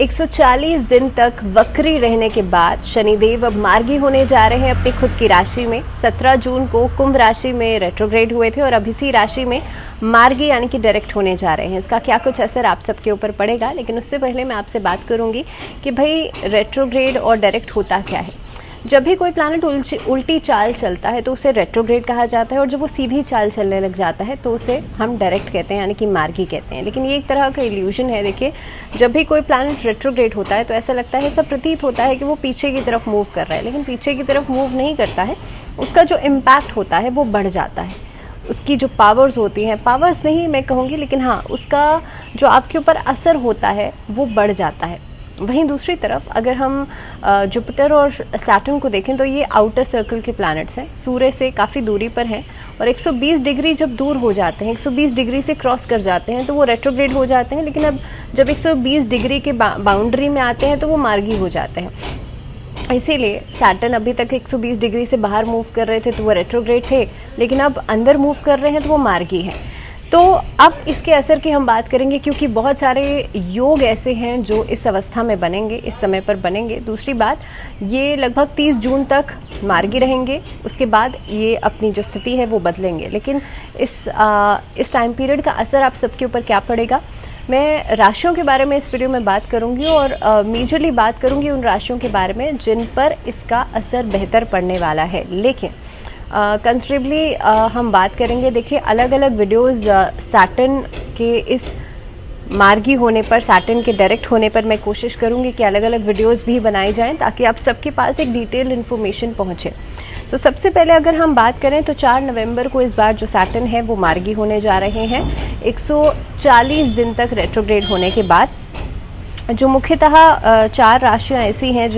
140 दिन तक वक्री रहने के बाद शनिदेव अब मार्गी होने जा रहे हैं अपनी खुद की राशि में। 17 जून को कुंभ राशि में रेट्रोग्रेड हुए थे और अब इसी राशि में मार्गी यानी कि डायरेक्ट होने जा रहे हैं। इसका क्या कुछ असर आप सबके ऊपर पड़ेगा, लेकिन उससे पहले मैं आपसे बात करूंगी कि भाई रेट्रोग्रेड और डायरेक्ट होता क्या है। जब भी कोई प्लैनेट उल्टी चाल चलता है तो उसे रेट्रोग्रेड कहा जाता है, और जब वो सीधी चाल चलने लग जाता है तो उसे हम डायरेक्ट कहते हैं यानी कि मार्गी कहते हैं। लेकिन ये एक तरह का इल्यूजन है। देखिए, जब भी कोई प्लैनेट रेट्रोग्रेड होता है तो ऐसा लगता है, ऐसा प्रतीत होता है कि वो पीछे की तरफ मूव कर रहा है, लेकिन पीछे की तरफ मूव नहीं करता है। उसका जो इम्पैक्ट होता है वो बढ़ जाता है। उसकी जो पावर्स होती हैं, पावर्स नहीं मैं कहूँगी, लेकिन हाँ, उसका जो आपके ऊपर असर होता है वो बढ़ जाता है। वहीं दूसरी तरफ अगर हम जुपिटर और सैटर्न को देखें तो ये आउटर सर्कल के प्लैनेट्स हैं, सूर्य से काफ़ी दूरी पर हैं, और 120 डिग्री जब दूर हो जाते हैं, 120 डिग्री से क्रॉस कर जाते हैं तो वो रेट्रोग्रेड हो जाते हैं। लेकिन अब जब 120 डिग्री के बाउंड्री में आते हैं तो वो मार्गी हो जाते हैं। इसीलिए सैटर्न अभी तक 120 डिग्री से बाहर मूव कर रहे थे तो वो रेट्रोग्रेड थे, लेकिन अब अंदर मूव कर रहे हैं तो वो मार्गी हैं। तो अब इसके असर की हम बात करेंगे, क्योंकि बहुत सारे योग ऐसे हैं जो इस अवस्था में बनेंगे, इस समय पर बनेंगे। दूसरी बात, ये लगभग 30 जून तक मार्गी रहेंगे, उसके बाद ये अपनी जो स्थिति है वो बदलेंगे। लेकिन इस टाइम पीरियड का असर आप सबके ऊपर क्या पड़ेगा, मैं राशियों के बारे में इस वीडियो में बात करूंगी, और मेजरली बात करूंगी उन राशियों के बारे में जिन पर इसका असर बेहतर पड़ने वाला है। लेकिन कंसिडरेबली हम बात करेंगे। देखिए, अलग अलग वीडियोस सैटर्न के इस मार्गी होने पर, सैटर्न के डायरेक्ट होने पर मैं कोशिश करूंगी कि अलग अलग वीडियोस भी बनाई जाएं ताकि आप सबके पास एक डिटेल इन्फॉर्मेशन पहुंचे। तो सबसे पहले अगर हम बात करें तो 4 नवंबर को इस बार जो सैटर्न है वो मार्गी होने जा रहे हैं 140 दिन तक रेट्रोग्रेड होने के बाद। जो मुख्यतः 4 राशियाँ ऐसी हैं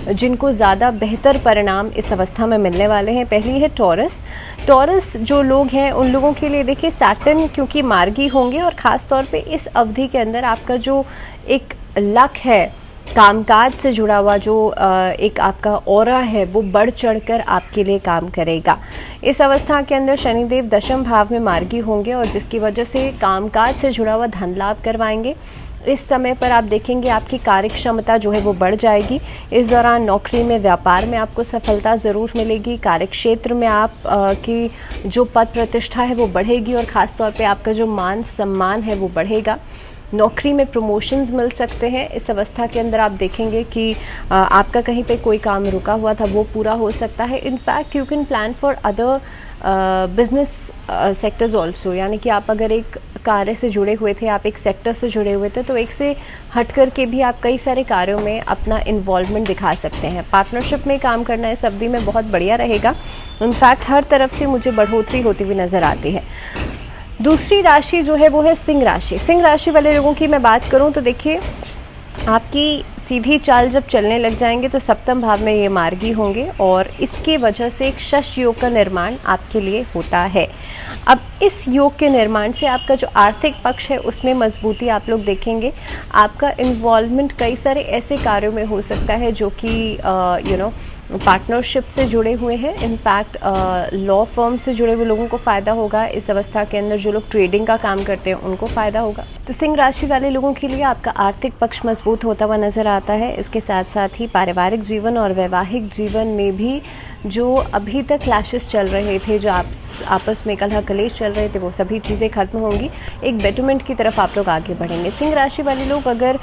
जिनको ज़्यादा बेहतर परिणाम इस अवस्था में मिलने वाले हैं। पहली है टॉरस। टॉरस जो लोग हैं उन लोगों के लिए देखिए, सैटर्न क्योंकि मार्गी होंगे, और ख़ास तौर पे इस अवधि के अंदर आपका जो एक लक है, कामकाज से जुड़ा हुआ जो एक आपका ऑरा है, वो बढ़ चढ़कर आपके लिए काम करेगा। इस अवस्था के अंदर शनिदेव दशम भाव में मार्गी होंगे, और जिसकी वजह से कामकाज से जुड़ा हुआ धन लाभ करवाएंगे। इस समय पर आप देखेंगे आपकी कार्य क्षमता जो है वो बढ़ जाएगी। इस दौरान नौकरी में, व्यापार में आपको सफलता ज़रूर मिलेगी। कार्य क्षेत्र में आप की जो पद प्रतिष्ठा है वो बढ़ेगी, और ख़ास तौर पे आपका जो मान सम्मान है वो बढ़ेगा। नौकरी में प्रमोशंस मिल सकते हैं। इस अवस्था के अंदर आप देखेंगे कि आपका कहीं पे कोई काम रुका हुआ था वो पूरा हो सकता है। In fact you can plan for other business sectors also, यानी कि आप अगर एक कार्य से जुड़े हुए थे, आप एक सेक्टर से जुड़े हुए थे, तो एक से हट कर के भी आप कई सारे कार्यों में अपना इन्वॉल्वमेंट दिखा सकते हैं। पार्टनरशिप में काम करना इस अवधि में बहुत बढ़िया रहेगा। इनफैक्ट हर तरफ से मुझे बढ़ोतरी होती हुई नज़र आती है। दूसरी राशि जो है वो है सिंह राशि। सिंह राशि वाले लोगों की मैं बात करूं तो देखिए, आपकी सीधी चाल जब चलने लग जाएंगे तो सप्तम भाव में ये मार्गी होंगे, और इसके वजह से एक शश योग का निर्माण आपके लिए होता है। अब इस योग के निर्माण से आपका जो आर्थिक पक्ष है उसमें मजबूती आप लोग देखेंगे। आपका इन्वॉल्वमेंट कई सारे ऐसे कार्यों में हो सकता है जो कि पार्टनरशिप से जुड़े हुए हैं। इनफैक्ट लॉ फर्म से जुड़े हुए लोगों को फ़ायदा होगा। इस अवस्था के अंदर जो लोग ट्रेडिंग का काम करते हैं उनको फ़ायदा होगा। तो सिंह राशि वाले लोगों के लिए आपका आर्थिक पक्ष मजबूत होता हुआ नज़र आता है। इसके साथ साथ ही पारिवारिक जीवन और वैवाहिक जीवन में भी जो अभी तक क्लैशेस चल रहे थे, जो आपस में कलह कलेश चल रहे थे, वो सभी चीज़ें खत्म होंगी। एक बेटरमेंट की तरफ आप लोग आगे बढ़ेंगे। सिंह राशि वाले लोग अगर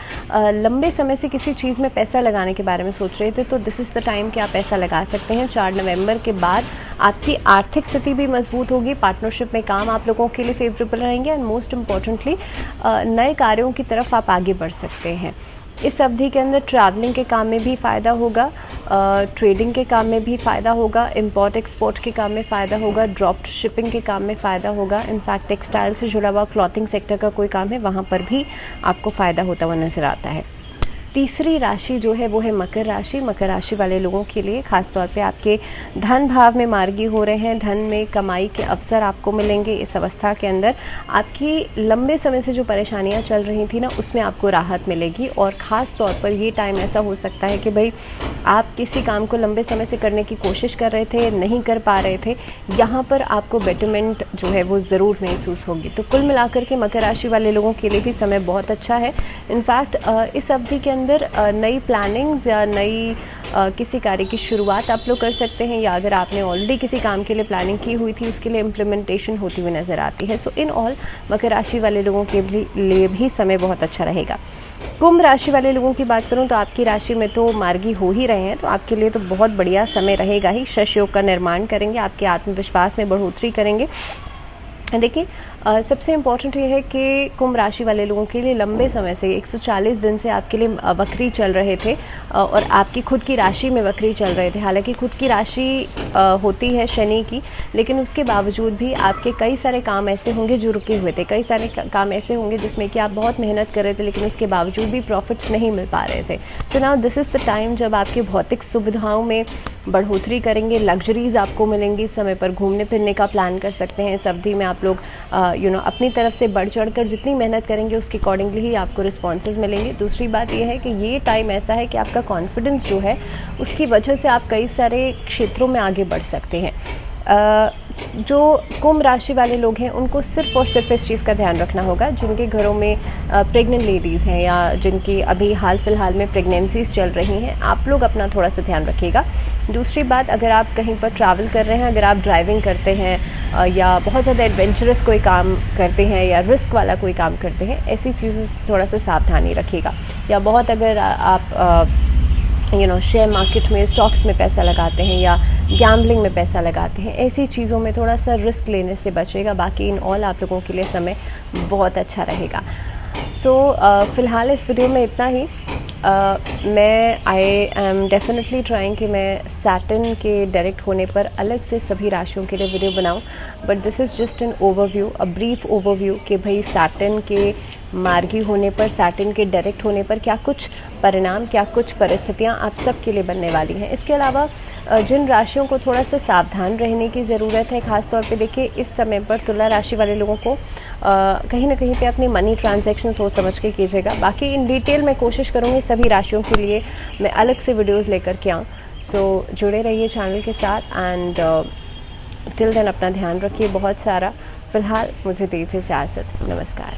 लंबे समय से किसी चीज़ में पैसा लगाने के बारे में सोच रहे थे तो दिस इज़ द टाइम कि आप पैसा लगा सकते हैं। 4 नवंबर के बाद आपकी आर्थिक स्थिति भी मजबूत होगी। पार्टनरशिप में काम आप लोगों के लिए फेवरेबल रहेंगे, एंड मोस्ट इम्पॉर्टेंटली नए कार्यों की तरफ आप आगे बढ़ सकते हैं। इस अवधि के अंदर ट्रैवलिंग के काम में भी फ़ायदा होगा, ट्रेडिंग के काम में भी फ़ायदा होगा, इंपोर्ट एक्सपोर्ट के काम में फ़ायदा होगा, ड्रॉप शिपिंग के काम में फ़ायदा होगा। इनफैक्ट टेक्सटाइल से जुड़ा हुआ क्लॉथिंग सेक्टर का कोई काम है वहाँ पर भी आपको फ़ायदा होता हुआ नज़र आता है। तीसरी राशि जो है वो है मकर राशि। मकर राशि वाले लोगों के लिए खासतौर पे आपके धन भाव में मार्गी हो रहे हैं, धन में कमाई के अवसर आपको मिलेंगे। इस अवस्था के अंदर आपकी लंबे समय से जो परेशानियां चल रही थी ना, उसमें आपको राहत मिलेगी। और ख़ास तौर पर ये टाइम ऐसा हो सकता है कि भाई आप किसी काम को लंबे समय से करने की कोशिश कर रहे थे, नहीं कर पा रहे थे, यहाँ पर आपको बेटरमेंट जो है वो ज़रूर महसूस होगी। तो कुल मिलाकर के मकर राशि वाले लोगों के लिए भी समय बहुत अच्छा है। इनफैक्ट इस अवधि के अंदर नई प्लानिंग्स या नई किसी कार्य की शुरुआत आप लोग कर सकते हैं, या अगर आपने ऑलरेडी किसी काम के लिए प्लानिंग की हुई थी उसके लिए इम्प्लीमेंटेशन होती हुई नज़र आती है। सो इन ऑल मकर राशि वाले लोगों के लिए भी समय बहुत अच्छा रहेगा। कुंभ राशि वाले लोगों की बात करूं तो आपकी राशि में तो मार्गी हो ही रहे हैं, तो आपके लिए तो बहुत बढ़िया समय रहेगा ही। शश योग का निर्माण करेंगे, आपके आत्मविश्वास में बढ़ोतरी करेंगे। देखिए सबसे इम्पॉर्टेंट ये है कि कुंभ राशि वाले लोगों के लिए लंबे समय से 140 दिन से आपके लिए वक्री चल रहे थे और आपकी खुद की राशि में वक्री चल रहे थे। हालांकि खुद की राशि होती है शनि की, लेकिन उसके बावजूद भी आपके कई सारे काम ऐसे होंगे जो रुके हुए थे, कई सारे काम ऐसे होंगे जिसमें कि आप बहुत मेहनत कर रहे थे लेकिन उसके बावजूद भी प्रॉफिट्स नहीं मिल पा रहे थे। So now this is the time जब आपकी भौतिक सुविधाओं में बढ़ोतरी करेंगे, लग्जरीज आपको मिलेंगी, समय पर घूमने फिरने का प्लान कर सकते हैं। इस अवधि में आप लोग अपनी तरफ से बढ़ चढ़ कर जितनी मेहनत करेंगे उसके अकॉर्डिंगली ही आपको रिस्पॉन्सेज मिलेंगे। दूसरी बात यह है कि ये टाइम ऐसा है कि आपका कॉन्फिडेंस जो है उसकी वजह से आप कई सारे क्षेत्रों में आगे बढ़ सकते हैं। जो कुंभ राशि वाले लोग हैं उनको सिर्फ और सिर्फ इस चीज़ का ध्यान रखना होगा, जिनके घरों में प्रेग्नेंट लेडीज़ हैं या जिनकी अभी हाल फिलहाल में प्रेगनेंसीज चल रही हैं, आप लोग अपना थोड़ा सा ध्यान रखिएगा। दूसरी बात, अगर आप कहीं पर ट्रैवल कर रहे हैं, अगर आप ड्राइविंग करते हैं या बहुत ज़्यादा एडवेंचरस कोई काम करते हैं या रिस्क वाला कोई काम करते हैं, ऐसी चीज़ों से थोड़ा सा सावधानी रखिएगा। या बहुत अगर आप शेयर मार्केट में स्टॉक्स में पैसा लगाते हैं या गैम्बलिंग में पैसा लगाते हैं, ऐसी चीज़ों में थोड़ा सा रिस्क लेने से बचेगा। बाकी इन ऑल आप लोगों के लिए समय बहुत अच्छा रहेगा। फ़िलहाल इस वीडियो में इतना ही। आई एम डेफिनेटली ट्राइंग कि मैं सैटर्न के डायरेक्ट होने पर अलग से सभी राशियों के लिए वीडियो बनाऊं, but this is just an overview, a brief overview कि भाई सैटर्न के मार्गी होने पर, सैटर्न के डायरेक्ट होने पर क्या कुछ परिणाम, क्या कुछ परिस्थितियां आप सब के लिए बनने वाली हैं। इसके अलावा जिन राशियों को थोड़ा सा सावधान रहने की ज़रूरत है, ख़ासतौर पे देखिए इस समय पर तुला राशि वाले लोगों को कहीं ना कहीं पे अपनी मनी ट्रांजैक्शन सोच समझ के कीजिएगा। बाकी इन डिटेल मैं कोशिश करूँगी सभी राशियों के लिए मैं अलग से वीडियोज़ लेकर के आऊँ। सो जुड़े रहिए चैनल के साथ एंड टिल देन अपना ध्यान रखिए बहुत सारा। फ़िलहाल मुझे दीजिए इजाज़त, नमस्कार।